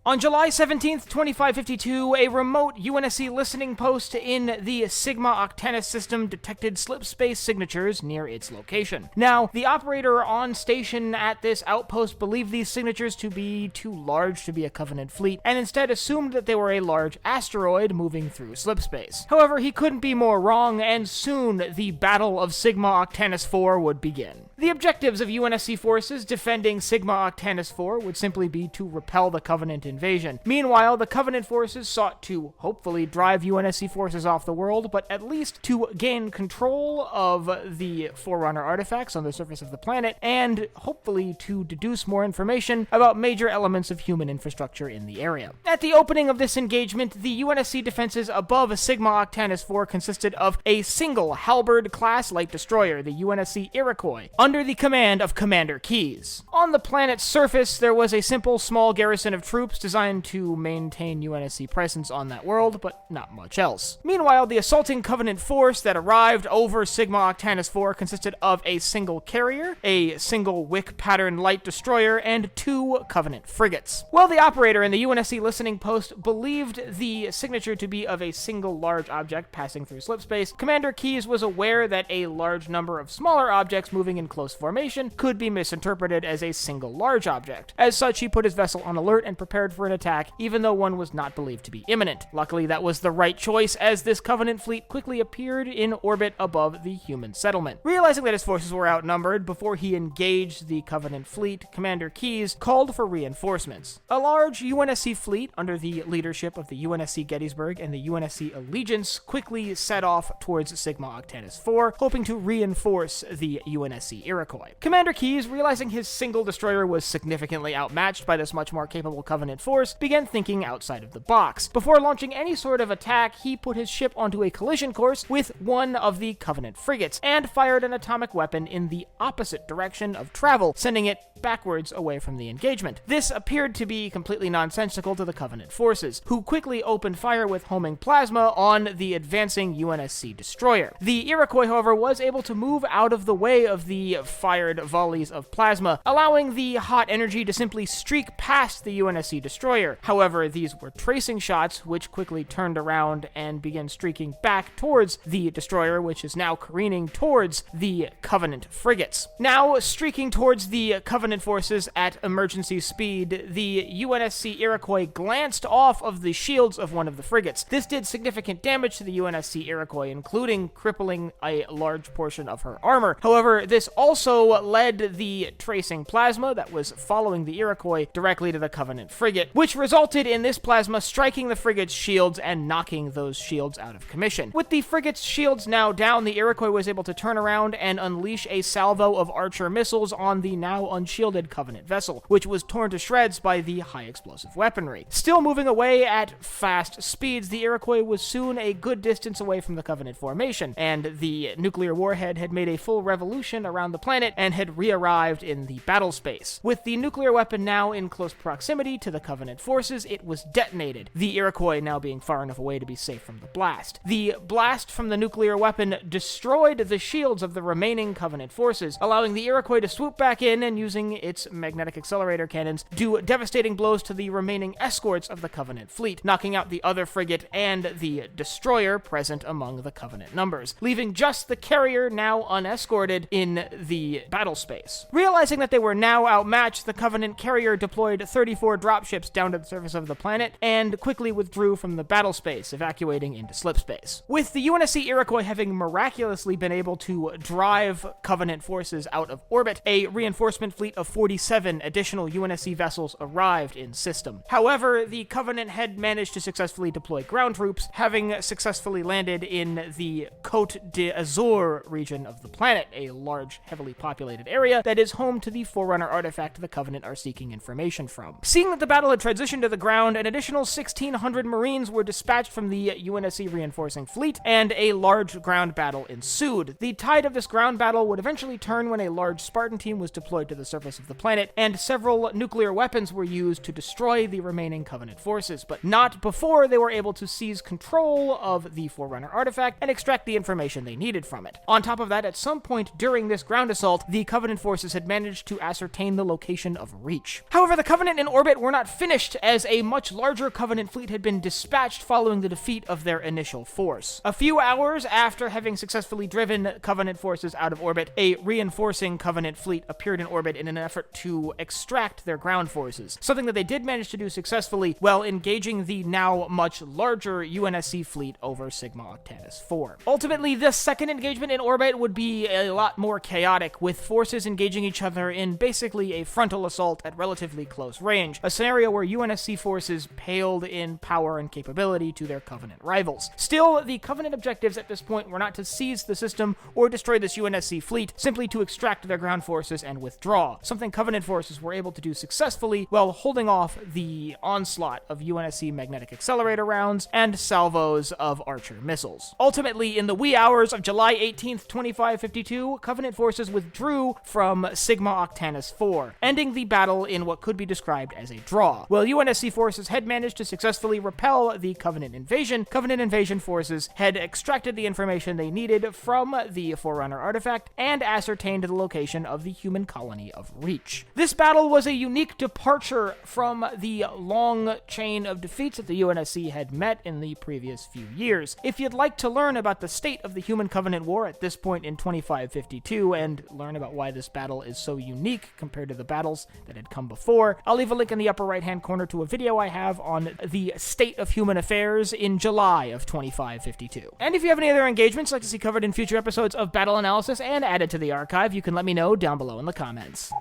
On July 17th, 2552, a remote UNSC listening post in the Sigma Octanus system detected slip-space signatures near its location. Now, the operator on station at this outpost believed these signatures to be too large to be a Covenant fleet, and instead assumed that they were a large asteroid moving through slipspace. However, he couldn't be more wrong, and soon the Battle of Sigma Octanus IV would begin. The objectives of UNSC forces defending Sigma Octanus IV would simply be to repel the Covenant invasion. Meanwhile, the Covenant forces sought to hopefully drive UNSC forces off the world, but at least to gain control of the Forerunner artifacts on the surface of the planet, and hopefully to deduce more information about major elements of human infrastructure in the area. At the opening of this engagement, the UNSC defenses above Sigma Octanus IV consisted of a single Halberd-class light destroyer, the UNSC Iroquois, under the command of Commander Keyes. On the planet's surface, there was a simple small garrison of troops designed to maintain UNSC presence on that world, but not much else. Meanwhile, the assaulting Covenant force that arrived over Sigma Octanus IV consisted of a single carrier, a single wick pattern light destroyer, and 2 Covenant frigates. While the operator in the UNSC listening post believed the signature to be of a single large object passing through slipspace, Commander Keyes was aware that a large number of smaller objects moving in close formation could be misinterpreted as a single large object. As such, he put his vessel on alert and prepared for an attack, even though one was not believed to be imminent. Luckily, that was the right choice, as this Covenant fleet quickly appeared in orbit above the human settlement. Realizing that his forces were outnumbered, before he engaged the Covenant fleet, Commander Keyes called for reinforcements. A large UNSC fleet, under the leadership of the UNSC Gettysburg and the UNSC Allegiance, quickly set off towards Sigma Octanus IV, hoping to reinforce the UNSC Iroquois. Commander Keyes, realizing his single destroyer was significantly outmatched by this much more capable Covenant force, began thinking outside of the box. Before launching any sort of attack, he put his ship onto a collision course with one of the Covenant frigates, and fired an atomic weapon in the opposite direction of travel, sending it backwards away from the engagement. This appeared to be completely nonsensical to the Covenant forces, who quickly opened fire with homing plasma on the advancing UNSC destroyer. The Iroquois, however, was able to move out of the way of the fired volleys of plasma, allowing the hot energy to simply streak past the UNSC destroyer. However, these were tracing shots, which quickly turned around and began streaking back towards the destroyer, which is now careening towards the Covenant frigates. Now, streaking towards the Covenant forces at emergency speed, the UNSC Iroquois glanced off of the shields of one of the frigates. This did significant damage to the UNSC Iroquois, including crippling a large portion of her armor. However, this also led the tracing plasma that was following the Iroquois directly to the Covenant frigate, which resulted in this plasma striking the frigate's shields and knocking those shields out of commission. With the frigate's shields now down, the Iroquois was able to turn around and unleash a salvo of Archer missiles on the now unshielded Covenant vessel, which was torn to shreds by the high explosive weaponry. Still moving away at fast speeds, the Iroquois was soon a good distance away from the Covenant formation, and the nuclear warhead had made a full revolution around the planet and had re-arrived in the battle space. With the nuclear weapon now in close proximity to the Covenant forces, it was detonated, the Iroquois now being far enough away to be safe from the blast. The blast from the nuclear weapon destroyed the shields of the remaining Covenant forces, allowing the Iroquois to swoop back in and, using its magnetic accelerator cannons, do devastating blows to the remaining escorts of the Covenant fleet, knocking out the other frigate and the destroyer present among the Covenant numbers, leaving just the carrier now unescorted in the battle space. Realizing that they were now outmatched, the Covenant carrier deployed 34 dropships down to the surface of the planet and quickly withdrew from the battle space, evacuating into slipspace. With the UNSC Iroquois having miraculously been able to drive Covenant forces out of orbit, a reinforcement fleet of 47 additional UNSC vessels arrived in system. However, the Covenant had managed to successfully deploy ground troops, having successfully landed in the Côte d'Azur region of the planet, a large, heavily populated area that is home to the Forerunner artifact the Covenant are seeking information from. Seeing that the battle had transitioned to the ground, an additional 1,600 Marines were dispatched from the UNSC reinforcing fleet, and a large ground battle ensued. The tide of this ground battle would eventually turn when a large Spartan team was deployed to the surface of the planet, and several nuclear weapons were used to destroy the remaining Covenant forces, but not before they were able to seize control of the Forerunner artifact and extract the information they needed from it. On top of that, at some point during this ground ground assault, the Covenant forces had managed to ascertain the location of Reach. However, the Covenant in orbit were not finished, as a much larger Covenant fleet had been dispatched following the defeat of their initial force. A few hours after having successfully driven Covenant forces out of orbit, a reinforcing Covenant fleet appeared in orbit in an effort to extract their ground forces, something that they did manage to do successfully while engaging the now much larger UNSC fleet over Sigma Octanus IV. Ultimately, this second engagement in orbit would be a lot more chaotic, with forces engaging each other in basically a frontal assault at relatively close range, a scenario where UNSC forces paled in power and capability to their Covenant rivals. Still, the Covenant objectives at this point were not to seize the system or destroy this UNSC fleet, simply to extract their ground forces and withdraw, something Covenant forces were able to do successfully while holding off the onslaught of UNSC magnetic accelerator rounds and salvos of Archer missiles. Ultimately, in the wee hours of July 18th, 2552, Covenant forces withdrew from Sigma Octanus IV, ending the battle in what could be described as a draw. While UNSC forces had managed to successfully repel the Covenant invasion forces had extracted the information they needed from the Forerunner artifact and ascertained the location of the human colony of Reach. This battle was a unique departure from the long chain of defeats that the UNSC had met in the previous few years. If you'd like to learn about the state of the Human Covenant War at this point in 2552 and learn about why this battle is so unique compared to the battles that had come before, I'll leave a link in the upper right-hand corner to a video I have on the state of human affairs in July of 2552. And if you have any other engagements you'd like to see covered in future episodes of Battle Analysis and added to the archive, you can let me know down below in the comments.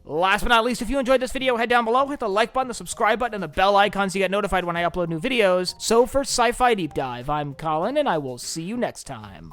Last but not least, if you enjoyed this video, head down below, hit the like button, the subscribe button, and the bell icon so you get notified when I upload new videos. So for Sci-Fi Deep Dive, I'm Colin, and I will see you next time.